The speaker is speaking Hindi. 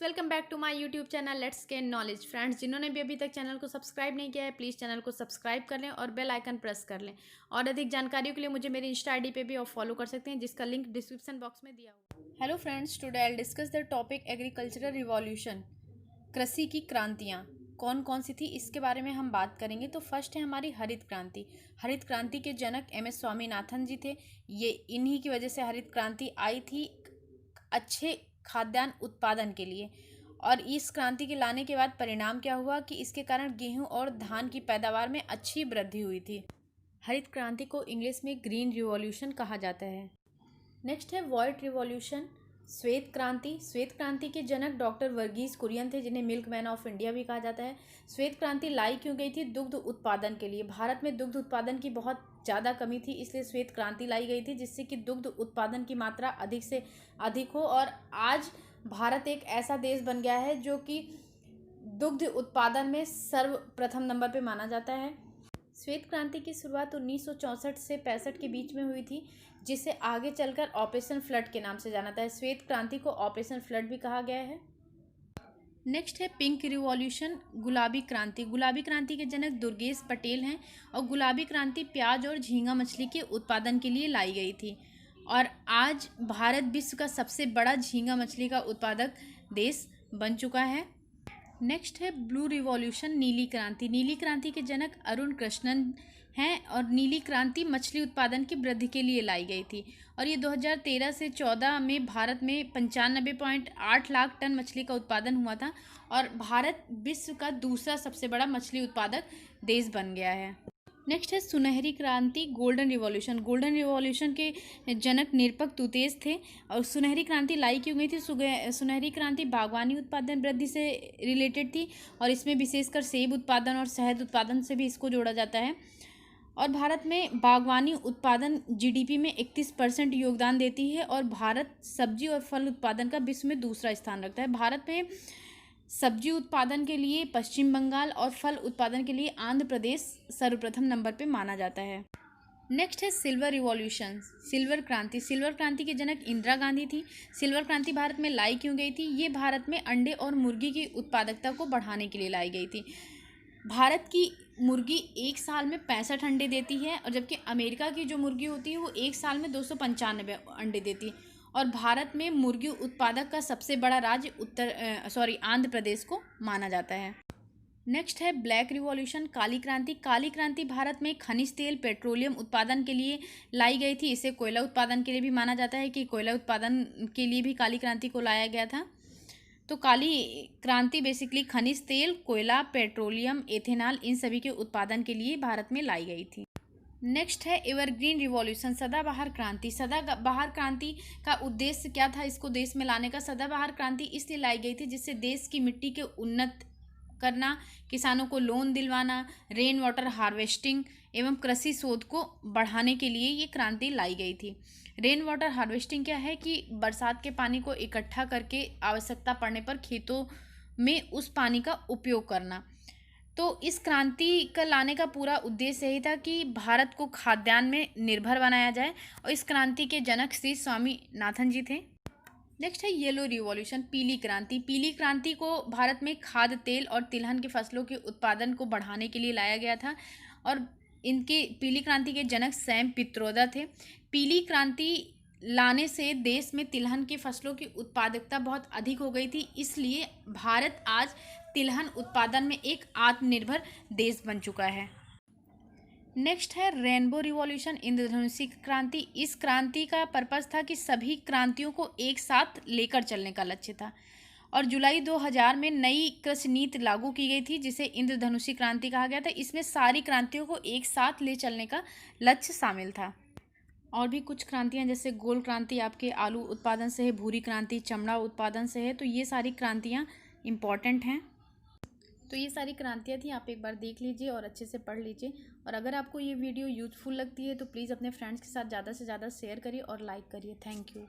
Welcome back to my YouTube channel let's gain knowledge. Friends, जिन्होंने भी अभी तक चैनल को सब्सक्राइब नहीं किया है प्लीज़ चैनल को सब्सक्राइब कर लें और बेल आइकन प्रेस कर लें। और अधिक जानकारियों के लिए मुझे मेरी इंस्टा आईडी पे भी आप फॉलो कर सकते हैं, जिसका लिंक डिस्क्रिप्शन बॉक्स में दिया हुआ है। Hello friends, today I will discuss the topic agricultural revolution. कृषि की क्रांतियाँ कौन कौन सी थी इसके बारे में हम बात करेंगे। तो फर्स्ट है हमारी हरित क्रांति। हरित क्रांति के जनक MS स्वामीनाथन जी थे। ये इन्हीं की वजह से हरित क्रांति आई थी अच्छे खाद्यान्न उत्पादन के लिए। और इस क्रांति के लाने के बाद परिणाम क्या हुआ कि इसके कारण गेहूं और धान की पैदावार में अच्छी वृद्धि हुई थी। हरित क्रांति को इंग्लिश में ग्रीन रिवॉल्यूशन कहा जाता है। नेक्स्ट है व्हाइट रिवॉल्यूशन, श्वेत क्रांति। श्वेत क्रांति के जनक डॉक्टर वर्गीज कुरियन थे, जिन्हें मिल्क मैन ऑफ इंडिया भी कहा जाता है। श्वेत क्रांति लाई क्यों गई थी? दुग्ध उत्पादन के लिए। भारत में दुग्ध उत्पादन की बहुत ज़्यादा कमी थी, इसलिए श्वेत क्रांति लाई गई थी, जिससे कि दुग्ध उत्पादन की मात्रा अधिक से अधिक हो। और आज भारत एक ऐसा देश बन गया है जो कि दुग्ध उत्पादन में सर्वप्रथम नंबर पे माना जाता है। श्वेत क्रांति की शुरुआत 1964 से 65 के बीच में हुई थी, जिसे आगे चलकर ऑपरेशन फ्लड के नाम से जाना जाता है। श्वेत क्रांति को ऑपरेशन फ्लड भी कहा गया है। नेक्स्ट है पिंक रिवॉल्यूशन, गुलाबी क्रांति। गुलाबी क्रांति के जनक दुर्गेश पटेल हैं और गुलाबी क्रांति प्याज और झींगा मछली के उत्पादन के लिए लाई गई थी। और आज भारत विश्व का सबसे बड़ा झींगा मछली का उत्पादक देश बन चुका है। नेक्स्ट है ब्लू रिवॉल्यूशन, नीली क्रांति। नीली क्रांति के जनक अरुण कृष्णन हैं और नीली क्रांति मछली उत्पादन की वृद्धि के लिए लाई गई थी। और ये 2013 से 14 में भारत में 95.8 लाख टन मछली का उत्पादन हुआ था और भारत विश्व का दूसरा सबसे बड़ा मछली उत्पादक देश बन गया है। नेक्स्ट है सुनहरी क्रांति, गोल्डन रिवॉल्यूशन। गोल्डन रिवॉल्यूशन के जनक निरपक तुतेज थे। और सुनहरी क्रांति लाई क्यों गई थी? सुनहरी क्रांति बागवानी उत्पादन वृद्धि से रिलेटेड थी और इसमें विशेषकर सेब उत्पादन और शहद उत्पादन से भी इसको जोड़ा जाता है। और भारत में बागवानी उत्पादन GDP में 31% योगदान देती है और भारत सब्जी और फल उत्पादन का विश्व में दूसरा स्थान रखता है। भारत में सब्जी उत्पादन के लिए पश्चिम बंगाल और फल उत्पादन के लिए आंध्र प्रदेश सर्वप्रथम नंबर पे माना जाता है। नेक्स्ट है सिल्वर रिवॉल्यूशन, सिल्वर क्रांति। सिल्वर क्रांति के जनक इंदिरा गांधी थी। सिल्वर क्रांति भारत में लाई क्यों गई थी? ये भारत में अंडे और मुर्गी की उत्पादकता को बढ़ाने के लिए लाई गई थी। भारत की मुर्गी एक साल में 65 अंडे देती है और जबकि अमेरिका की जो मुर्गी होती है वो एक साल में 295 अंडे देती है। और भारत में मुर्गी उत्पादक का सबसे बड़ा राज्य आंध्र प्रदेश को माना जाता है। नेक्स्ट है ब्लैक रिवॉल्यूशन, काली क्रांति। काली क्रांति भारत में खनिज तेल पेट्रोलियम उत्पादन के लिए लाई गई थी। इसे कोयला उत्पादन के लिए भी माना जाता है कि कोयला उत्पादन के लिए भी काली क्रांति को लाया गया था। तो काली क्रांति बेसिकली खनिज तेल, कोयला, पेट्रोलियम, एथेनॉल इन सभी के उत्पादन के लिए भारत में लाई गई थी। नेक्स्ट है एवरग्रीन रिवॉल्यूशन, सदाबहार क्रांति। सदाबहार क्रांति का उद्देश्य क्या था इसको देश में लाने का? सदाबहार क्रांति इसलिए लाई गई थी जिससे देश की मिट्टी के उन्नत करना, किसानों को लोन दिलवाना, रेन वाटर हार्वेस्टिंग एवं कृषि शोध को बढ़ाने के लिए ये क्रांति लाई गई थी। रेन वाटर हार्वेस्टिंग क्या है कि बरसात के पानी को इकट्ठा करके आवश्यकता पड़ने पर खेतों में उस पानी का उपयोग करना। तो इस क्रांति का लाने का पूरा उद्देश्य यही था कि भारत को खाद्यान्न में निर्भर बनाया जाए और इस क्रांति के जनक श्री स्वामीनाथन जी थे। नेक्स्ट है येलो रिवॉल्यूशन, पीली क्रांति। पीली क्रांति को भारत में खाद्य तेल और तिलहन की फसलों के उत्पादन को बढ़ाने के लिए लाया गया था और इनके पीली क्रांति के जनक सैम पित्रोदा थे। पीली क्रांति लाने से देश में तिलहन की फसलों की उत्पादकता बहुत अधिक हो गई थी, इसलिए भारत आज तिलहन उत्पादन में एक आत्मनिर्भर देश बन चुका है। नेक्स्ट है रेनबो रिवॉल्यूशन, इंद्रधनुषी क्रांति। इस क्रांति का पर्पस था कि सभी क्रांतियों को एक साथ लेकर चलने का लक्ष्य था और जुलाई 2000 में नई कृषि नीति लागू की गई थी जिसे इंद्रधनुषी क्रांति कहा गया था। इसमें सारी क्रांतियों को एक साथ ले चलने का लक्ष्य शामिल था। और भी कुछ क्रांतियाँ जैसे गोल क्रांति आपके आलू उत्पादन से है, भूरी क्रांति चमड़ा उत्पादन से है। तो ये सारी क्रांतियाँ इम्पॉर्टेंट हैं। तो ये सारी क्रांतियाँ थी, आप एक बार देख लीजिए और अच्छे से पढ़ लीजिए। और अगर आपको ये वीडियो यूजफुल लगती है तो प्लीज़ अपने फ्रेंड्स के साथ ज़्यादा से ज़्यादा शेयर करिए और लाइक करिए। Thank you.